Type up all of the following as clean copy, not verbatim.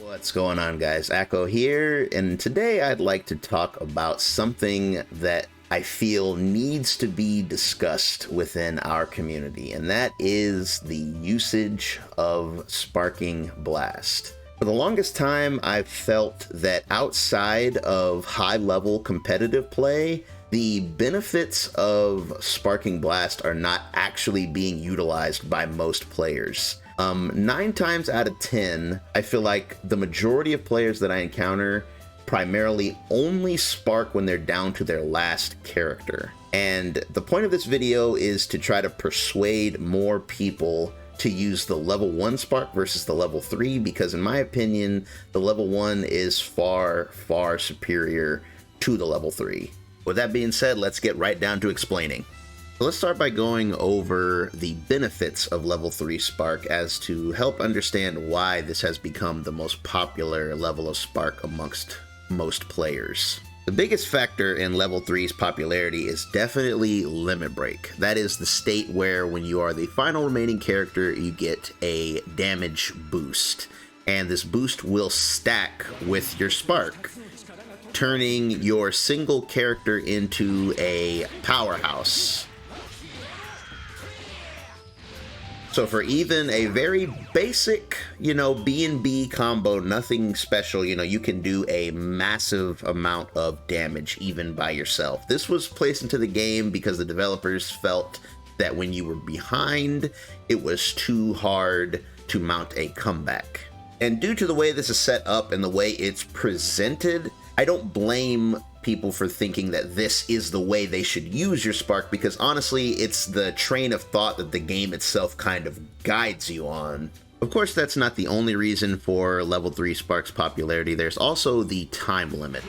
What's going on, guys? Aco here, and today I'd like to talk about something that I feel needs to be discussed within our community, and that is the usage of Sparking Blast. For the longest time, I've felt that outside of high-level competitive play, the benefits of Sparking Blast are not actually being utilized by most players. 9 times out of 10, I feel like the majority of players that I encounter primarily only spark when they're down to their last character. And the point of this video is to try to persuade more people to use the level 1 spark versus the level 3, because in my opinion, the level 1 is far, far superior to the level 3. With that being said, let's get right down to explaining. So let's start by going over the benefits of level 3 Spark as to help understand why this has become the most popular level of Spark amongst most players. The biggest factor in level 3's popularity is definitely Limit Break. That is the state where when you are the final remaining character, you get a damage boost. And this boost will stack with your Spark, turning your single character into a powerhouse. So for even a very basic, B&B combo, nothing special, you can do a massive amount of damage even by yourself. This was placed into the game because the developers felt that when you were behind, it was too hard to mount a comeback. And due to the way this is set up and the way it's presented, I don't blame people for thinking that this is the way they should use your Spark, because honestly, it's the train of thought that the game itself kind of guides you on. Of course, that's not the only reason for level 3 Spark's popularity. There's also the time limit.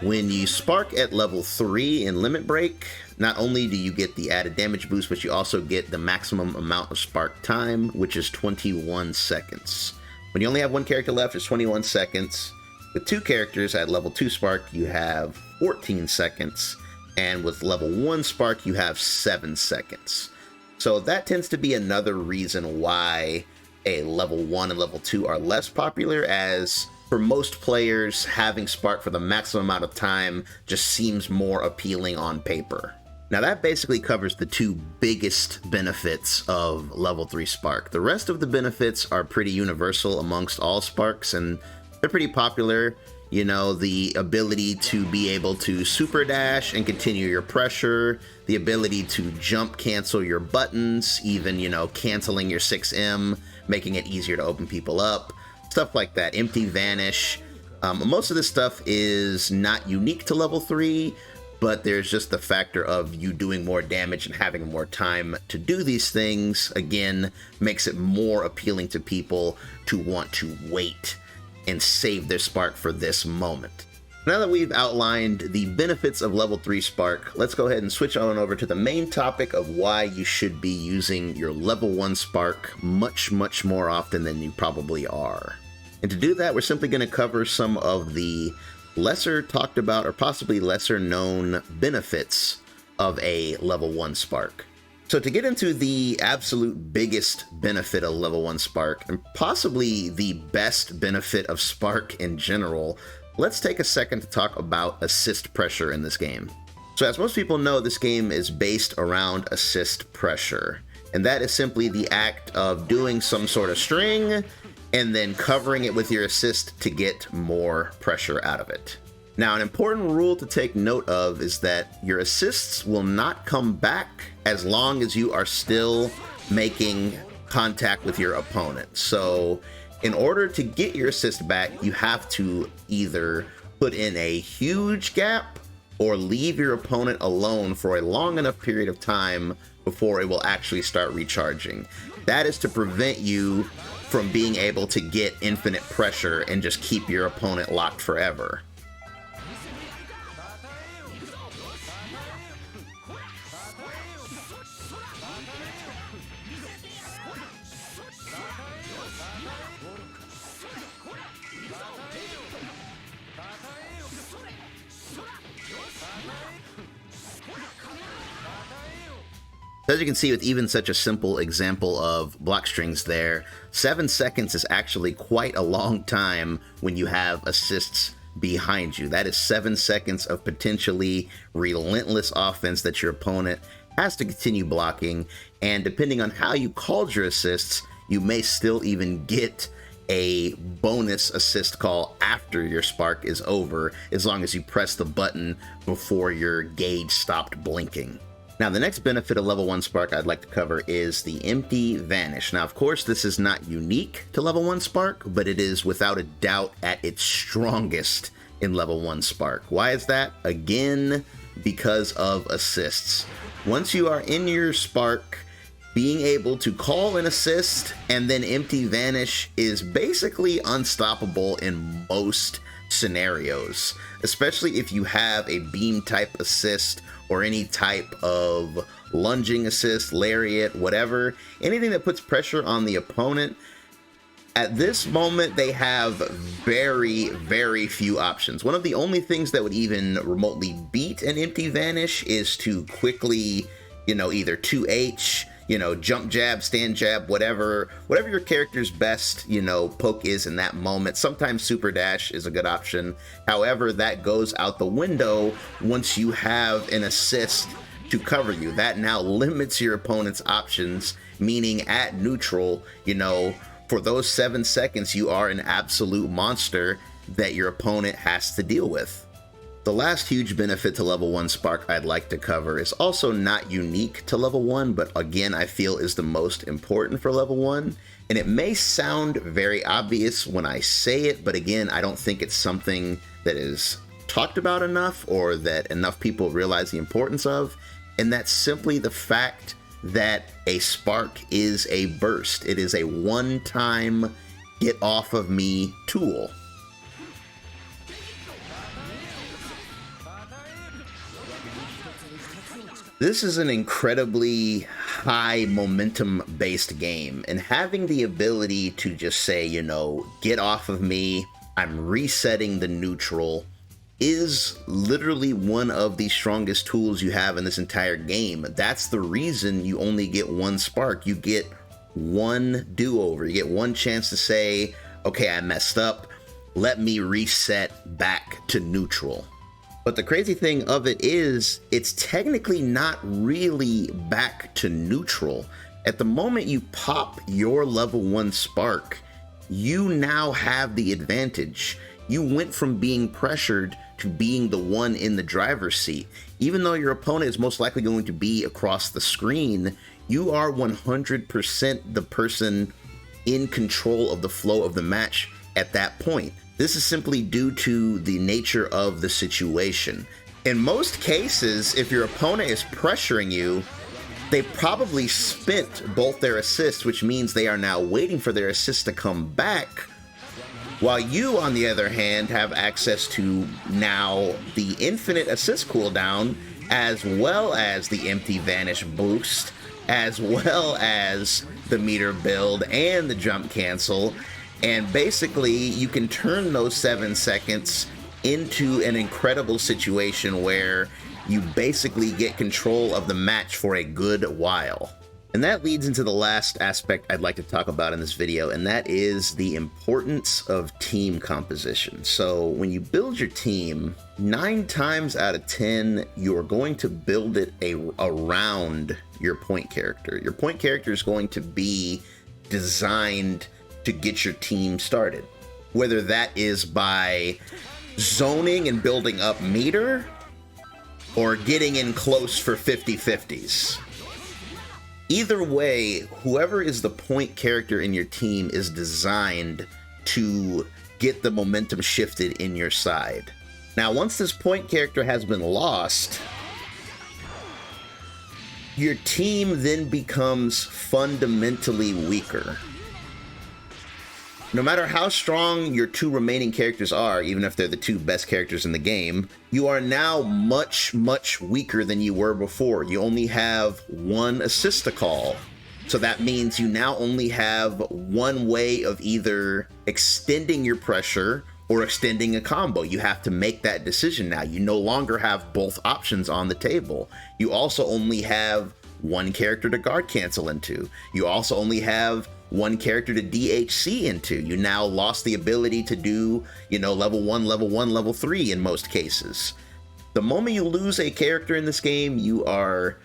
When you Spark at level 3 in Limit Break, not only do you get the added damage boost, but you also get the maximum amount of Spark time, which is 21 seconds. When you only have one character left, it's 21 seconds. With 2 characters at level 2 Spark, you have 14 seconds, and with level 1 Spark, you have 7 seconds. So that tends to be another reason why a level 1 and level 2 are less popular, as for most players, having Spark for the maximum amount of time just seems more appealing on paper. Now that basically covers the 2 biggest benefits of level 3 Spark. The rest of the benefits are pretty universal amongst all Sparks, and they're pretty popular. The ability to be able to super dash and continue your pressure, the ability to jump cancel your buttons, even, canceling your 6M, making it easier to open people up, stuff like that. Empty Vanish. Most of this stuff is not unique to level 3, but there's just the factor of you doing more damage and having more time to do these things, again, makes it more appealing to people to want to wait and save their Spark for this moment. Now that we've outlined the benefits of level 3 Spark, let's go ahead and switch on over to the main topic of why you should be using your level 1 Spark much, much more often than you probably are. And to do that, we're simply going to cover some of the lesser talked about or possibly lesser known benefits of a level 1 Spark. So to get into the absolute biggest benefit of level 1 Spark, and possibly the best benefit of Spark in general, let's take a second to talk about assist pressure in this game. So as most people know, this game is based around assist pressure, and that is simply the act of doing some sort of string and then covering it with your assist to get more pressure out of it. Now, an important rule to take note of is that your assists will not come back as long as you are still making contact with your opponent. So in order to get your assist back, you have to either put in a huge gap or leave your opponent alone for a long enough period of time before it will actually start recharging. That is to prevent you from being able to get infinite pressure and just keep your opponent locked forever. As you can see with even such a simple example of block strings there, 7 seconds is actually quite a long time when you have assists behind you. That is 7 seconds of potentially relentless offense that your opponent has to continue blocking, and depending on how you called your assists, you may still even get a bonus assist call after your spark is over, as long as you press the button before your gauge stopped blinking. Now, the next benefit of level 1 Spark I'd like to cover is the empty Vanish. Now, of course, this is not unique to level 1 Spark, but it is without a doubt at its strongest in level 1 Spark. Why is that? Again, because of assists. Once you are in your Spark, being able to call an assist and then empty Vanish is basically unstoppable in most scenarios, especially if you have a beam type assist or any type of lunging assist, lariat, whatever, anything that puts pressure on the opponent. At this moment, they have very, very few options. One of the only things that would even remotely beat an empty Vanish is to quickly, either 2H, jump jab, stand jab, whatever your character's best, poke is in that moment. Sometimes super dash is a good option. However, that goes out the window once you have an assist to cover you. That now limits your opponent's options, meaning at neutral, for those 7 seconds, you are an absolute monster that your opponent has to deal with. The last huge benefit to level 1 Spark I'd like to cover is also not unique to level 1, but again, I feel is the most important for level 1. And it may sound very obvious when I say it, but again, I don't think it's something that is talked about enough or that enough people realize the importance of. And that's simply the fact that a Spark is a burst. It is a one-time get off of me tool. This is an incredibly high momentum based game, and having the ability to just say, get off of me, I'm resetting the neutral, is literally one of the strongest tools you have in this entire game. That's the reason you only get 1 Spark. You get 1 do-over. You get 1 chance to say, okay, I messed up. Let me reset back to neutral. But the crazy thing of it is, it's technically not really back to neutral. At the moment you pop your level 1 Spark, you now have the advantage. You went from being pressured to being the one in the driver's seat. Even though your opponent is most likely going to be across the screen, you are 100% the person in control of the flow of the match at that point. This is simply due to the nature of the situation. In most cases, if your opponent is pressuring you, they probably spent both their assists, which means they are now waiting for their assist to come back, while you, on the other hand, have access to now the infinite assist cooldown, as well as the empty Vanish boost, as well as the meter build and the jump cancel. And basically, you can turn those 7 seconds into an incredible situation where you basically get control of the match for a good while. And that leads into the last aspect I'd like to talk about in this video, and that is the importance of team composition. So when you build your team, 9 times out of 10, you're going to build it around your point character. Your point character is going to be designed to get your team started, whether that is by zoning and building up meter or getting in close for 50-50s. Either way, whoever is the point character in your team is designed to get the momentum shifted in your side. Now, once this point character has been lost, your team then becomes fundamentally weaker. No matter how strong your 2 remaining characters are, even if they're the 2 best characters in the game, you are now much, much weaker than you were before. You only have 1 assist to call. So that means you now only have 1 way of either extending your pressure or extending a combo. You have to make that decision now. You no longer have both options on the table. You also only have one character to guard cancel into. You also only have one character to DHC into. You now lost the ability to do, you know, level 1, level 3 in most cases. The moment you lose a character in this game, you are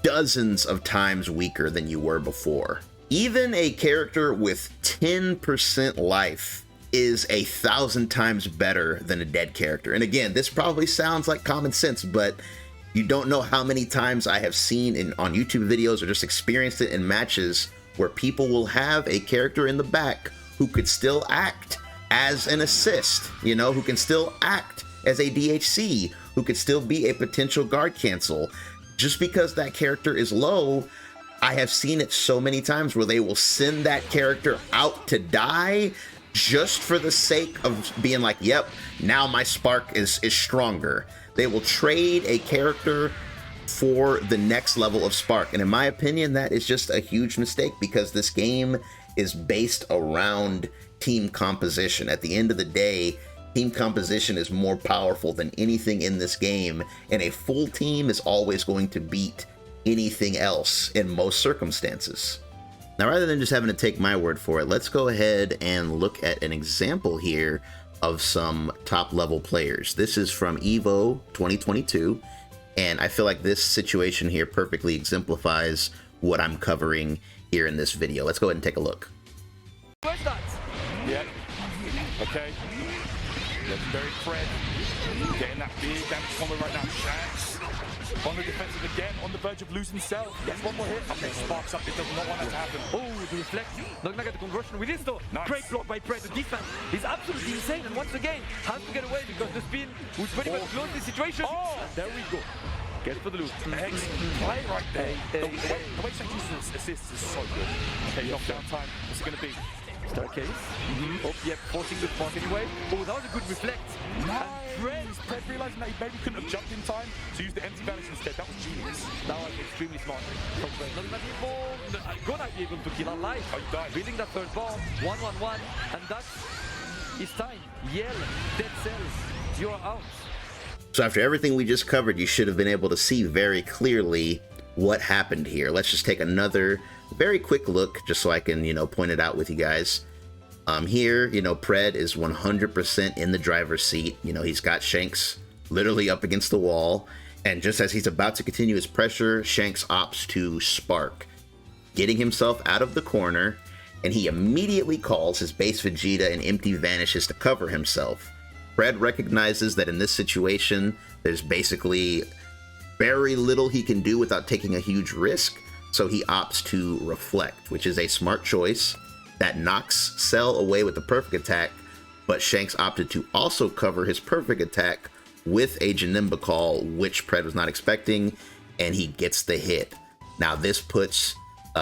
dozens of times weaker than you were before. Even a character with 10% life is 1,000 times better than a dead character. And again, this probably sounds like common sense, but you don't know how many times I have seen on YouTube videos or just experienced it in matches where people will have a character in the back who could still act as an assist, you know, who can still act as a DHC, who could still be a potential guard cancel. Just because that character is low, I have seen it so many times where they will send that character out to die just for the sake of being like, yep, now my spark is stronger. They will trade a character for the next level of spark. And in my opinion, that is just a huge mistake, because this game is based around team composition. At the end of the day, team composition is more powerful than anything in this game, and a full team is always going to beat anything else in most circumstances. Now, rather than just having to take my word for it, let's go ahead and look at an example here of some top level players. This is from EVO 2022, and I feel like this situation here perfectly exemplifies what I'm covering here in this video. Let's go ahead and take a look. Where's that? Yeah. Okay. Legendary Fred. Getting that big damage combo right now. Shanks. On the defensive again, on the verge of losing self. Yes, one more hit. Okay, sparks up. It does not want that to happen. Oh, the reflect. Looking like at the conversion with this though. Nice. Great block by Fred. The defense is absolutely insane. And once again, has to get away because the spin would pretty much close the situation. Oh. And there we go. Get for the loop. Excellent play right there. The way Shanks uses assists is so good. Okay, knockdown time. What's it going to be? Staircase. Oh, yep, forcing the spark anyway. Oh, that was a good reflect. Nice. And Fred realizing that he maybe couldn't have jumped in time to use the empty vanish instead. That was genius. that was extremely smart from Fred. Not gonna be able to kill alive. Oh, he died. Building that third bomb. 1-1-1. And that's his time. Yell. Dead cells. You're out. So after everything we just covered, you should have been able to see very clearly what happened here. Let's just take another very quick look just so I can, you know, point it out with you guys. Here, you know, Pred is 100% in the driver's seat. You know, he's got Shanks literally up against the wall. And just as he's about to continue his pressure, Shanks opts to spark, getting himself out of the corner, and he immediately calls his base Vegeta and empty vanishes to cover himself. Pred recognizes that in this situation, there's basically very little he can do without taking a huge risk, so he opts to reflect, which is a smart choice that knocks Cell away with the perfect attack, but Shanks opted to also cover his perfect attack with a Janemba call, which Pred was not expecting, and he gets the hit. Now this puts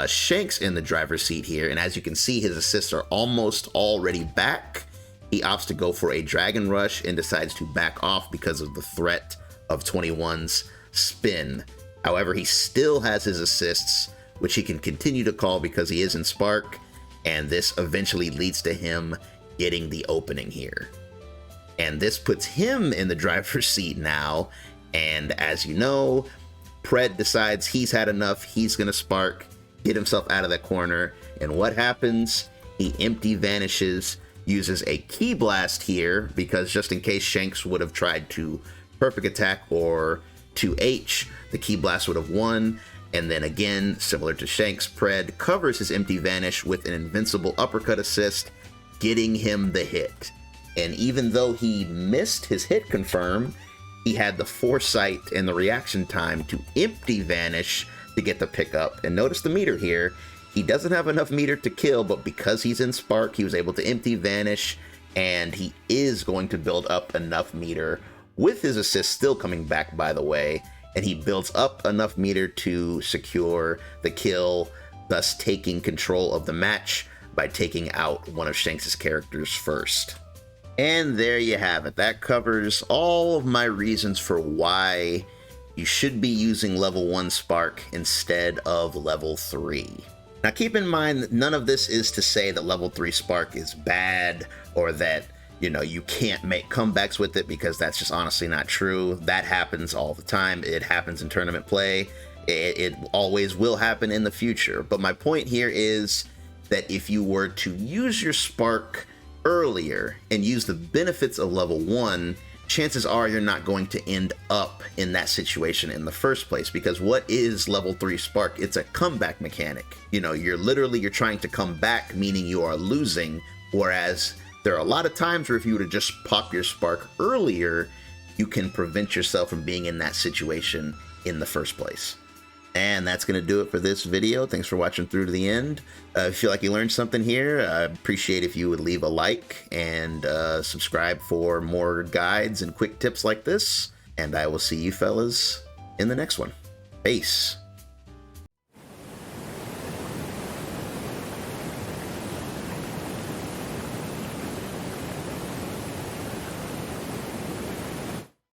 Shanks in the driver's seat here, and as you can see, his assists are almost already back. He opts to go for a Dragon Rush and decides to back off because of the threat of 21's spin. However, he still has his assists, which he can continue to call because he is in Spark, and this eventually leads to him getting the opening here. And this puts him in the driver's seat now, and as you know, Pred decides he's had enough, he's gonna Spark, get himself out of that corner, and what happens? He empty vanishes, uses a Ki Blast here, because just in case Shanks would have tried to perfect attack or 2H, the Ki Blast would have won. And then again, similar to Shanks, Pred covers his empty vanish with an invincible uppercut assist, getting him the hit. And even though he missed his hit confirm, he had the foresight and the reaction time to empty vanish to get the pickup. And notice the meter here. He doesn't have enough meter to kill, but because he's in Spark, he was able to empty vanish, and he is going to build up enough meter with his assist still coming back, by the way, and he builds up enough meter to secure the kill, thus taking control of the match by taking out one of Shanks' characters first. And there you have it. That covers all of my reasons for why you should be using level 1 Spark instead of level 3. Now keep in mind that none of this is to say that level 3 Spark is bad or that, you know, you can't make comebacks with it, because that's just honestly not true. That happens all the time. It happens in tournament play. It always will happen in the future. But my point here is that if you were to use your spark earlier and use the benefits of level 1, chances are you're not going to end up in that situation in the first place, because what is level 3 spark? It's a comeback mechanic. You know, you're trying to come back, meaning you are losing, whereas there are a lot of times where if you were to just pop your spark earlier, you can prevent yourself from being in that situation in the first place. And that's going to do it for this video. Thanks for watching through to the end. If you feel like you learned something here, I'd appreciate if you would leave a like and subscribe for more guides and quick tips like this. And I will see you fellas in the next one. Peace.